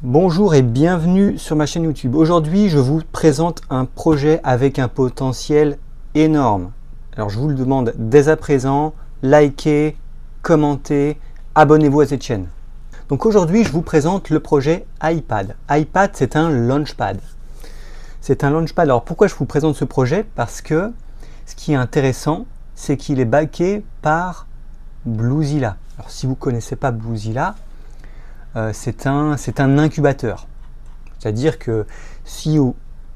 Bonjour et bienvenue sur ma chaîne YouTube. Aujourd'hui, je vous présente un projet avec un potentiel énorme. Alors, je vous le demande dès à présent, likez, commentez, abonnez-vous à cette chaîne. Donc aujourd'hui, je vous présente le projet iPad. iPad, c'est un Launchpad. C'est un Launchpad. Alors, pourquoi je vous présente ce projet? Parce que ce qui est intéressant, c'est qu'il est backé par Bluezilla. Alors, si vous ne connaissez pas Bluezilla, c'est un incubateur. C'est-à-dire que si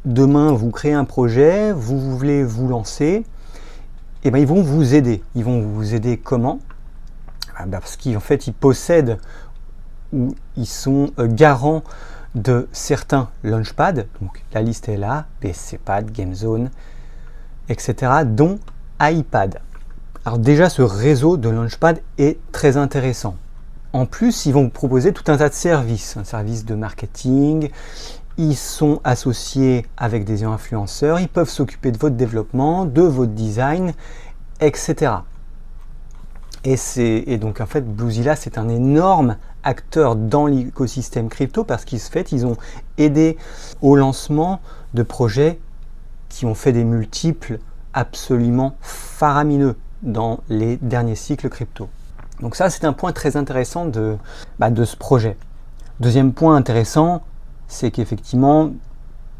demain vous créez un projet, vous voulez vous lancer, et ben ils vont vous aider. Ils vont vous aider comment? Parce qu'en fait, ils possèdent ou ils sont garants de certains launchpads. Donc la liste est là, PSCPad, GameZone, etc. dont iPad. Alors déjà, ce réseau de launchpad est très intéressant. En plus, ils vont vous proposer tout un tas de services, un service de marketing, ils sont associés avec des influenceurs, ils peuvent s'occuper de votre développement, de votre design, etc. Et donc en fait, Bluezilla, c'est un énorme acteur dans l'écosystème crypto parce qu'ils ont aidé au lancement de projets qui ont fait des multiples absolument faramineux dans les derniers cycles crypto. Donc ça, c'est un point très intéressant de ce projet. Deuxième point intéressant, c'est qu'effectivement,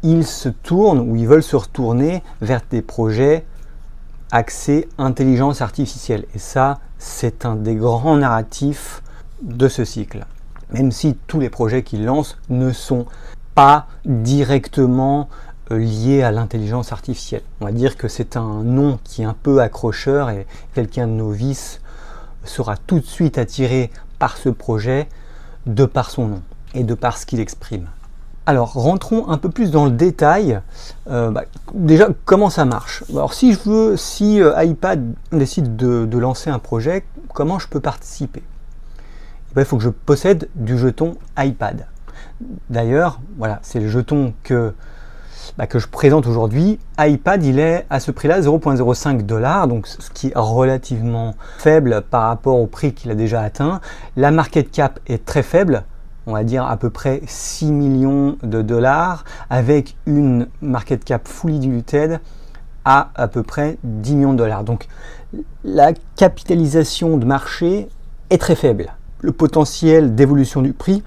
ils se tournent ou ils veulent se retourner vers des projets axés intelligence artificielle. Et ça, c'est un des grands narratifs de ce cycle. Même si tous les projets qu'ils lancent ne sont pas directement liés à l'intelligence artificielle. On va dire que c'est un nom qui est un peu accrocheur et quelqu'un de novice sera tout de suite attiré par ce projet de par son nom et de par ce qu'il exprime. Alors rentrons un peu plus dans le détail. Déjà, comment ça marche? Alors si iPad décide de lancer un projet, comment je peux participer? Il faut que je possède du jeton iPad. D'ailleurs, voilà, c'est le jeton que je présente aujourd'hui. iPad, il est à ce prix-là, 0,05 $, donc ce qui est relativement faible par rapport au prix qu'il a déjà atteint. La market cap est très faible, on va dire à peu près 6 millions de dollars, avec une market cap fully diluted à peu près 10 millions de dollars. Donc la capitalisation de marché est très faible. Le potentiel d'évolution du prix,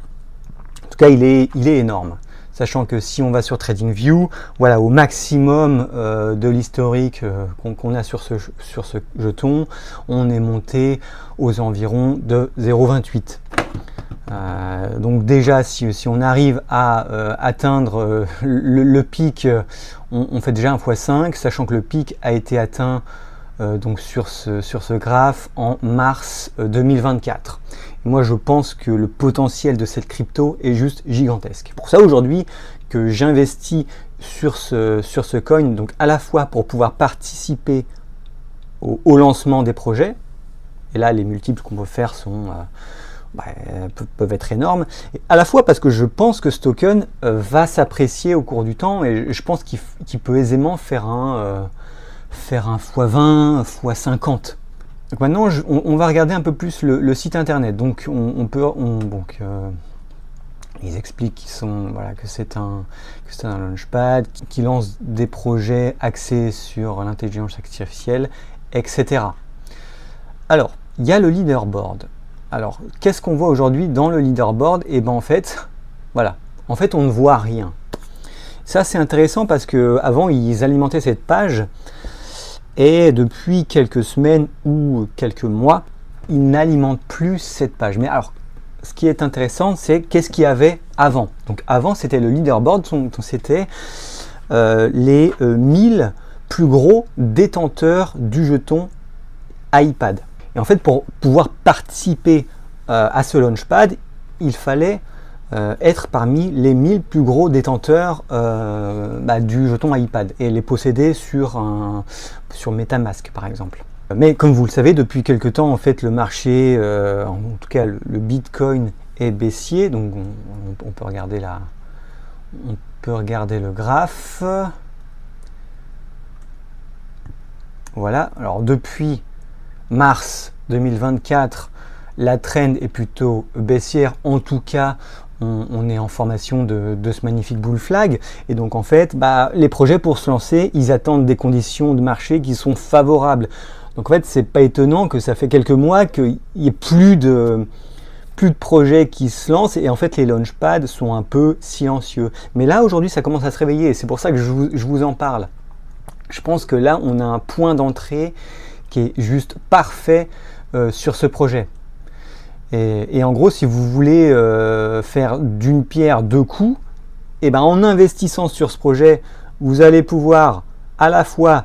en tout cas, il est énorme. Sachant que si on va sur TradingView, voilà, au maximum de l'historique qu'on a sur ce jeton, on est monté aux environs de 0,28. Donc déjà, si on arrive à atteindre le pic, on fait déjà un x5, sachant que le pic a été atteint donc sur ce graphe en mars 2024. Moi, je pense que le potentiel de cette crypto est juste gigantesque. Pour ça, aujourd'hui, que j'investis sur ce coin, donc à la fois pour pouvoir participer au lancement des projets, et là, les multiples qu'on peut faire peuvent être énormes, et à la fois parce que je pense que ce token va s'apprécier au cours du temps, et je pense qu'il peut aisément faire un x20, x50. Donc maintenant, on va regarder un peu plus le site internet. Donc, ils expliquent que c'est un launchpad qui lance des projets axés sur l'intelligence artificielle, etc. Alors, il y a le leaderboard. Alors, qu'est-ce qu'on voit aujourd'hui dans le leaderboard? Et ben en fait, on ne voit rien. Ça, c'est intéressant parce que avant, ils alimentaient cette page. Et depuis quelques semaines ou quelques mois, ils n'alimentent plus cette page. Mais alors, ce qui est intéressant, c'est qu'est-ce qu'il y avait avant. Donc avant, c'était le leaderboard, c'était les 1000 plus gros détenteurs du jeton iPad. Et en fait, pour pouvoir participer à ce launchpad, il fallait être parmi les 1000 plus gros détenteurs du jeton iPad et les posséder sur MetaMask par exemple. Mais comme vous le savez, depuis quelque temps, en fait, le marché, en tout cas le Bitcoin est baissier, donc on peut regarder le graphe. Voilà, alors depuis mars 2024, la trend est plutôt baissière, en tout cas on est en formation de ce magnifique bull flag, et donc en fait, les projets pour se lancer, ils attendent des conditions de marché qui sont favorables. Donc en fait, c'est pas étonnant que ça fait quelques mois qu'il n'y ait plus de projets qui se lancent, et en fait les launchpads sont un peu silencieux. Mais là aujourd'hui ça commence à se réveiller, et c'est pour ça que je vous en parle. Je pense que là on a un point d'entrée qui est juste parfait sur ce projet. Et en gros, si vous voulez faire d'une pierre deux coups, et en investissant sur ce projet, vous allez pouvoir à la fois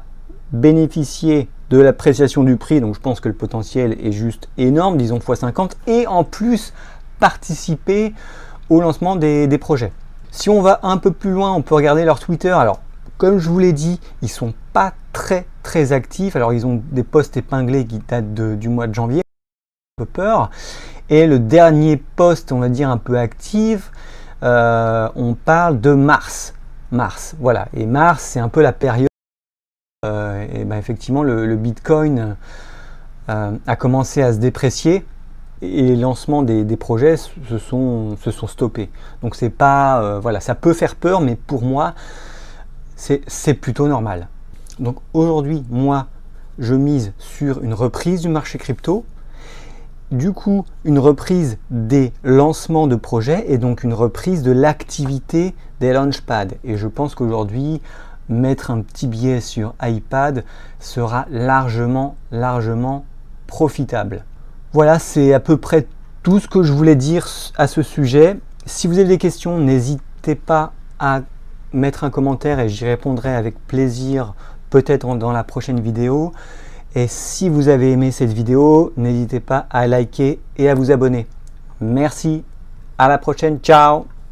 bénéficier de l'appréciation du prix, donc je pense que le potentiel est juste énorme, disons x50, et en plus participer au lancement des projets. Si on va un peu plus loin, on peut regarder leur Twitter. Alors, comme je vous l'ai dit, ils sont pas très actifs. Alors, ils ont des posts épinglés qui datent du mois de janvier, un peu peur. Et le dernier post, on va dire un peu actif, on parle de mars. Voilà. Et mars, c'est un peu la période. Effectivement, le Bitcoin a commencé à se déprécier et les lancements des projets se sont stoppés. Donc c'est pas voilà, ça peut faire peur, mais pour moi, c'est plutôt normal. Donc aujourd'hui, moi, je mise sur une reprise du marché crypto. Du coup, une reprise des lancements de projets et donc une reprise de l'activité des launchpads. Et je pense qu'aujourd'hui, mettre un petit billet sur iPad sera largement profitable. Voilà, c'est à peu près tout ce que je voulais dire à ce sujet. Si vous avez des questions, n'hésitez pas à mettre un commentaire et j'y répondrai avec plaisir, peut-être dans la prochaine vidéo. Et si vous avez aimé cette vidéo, n'hésitez pas à liker et à vous abonner. Merci, à la prochaine, ciao!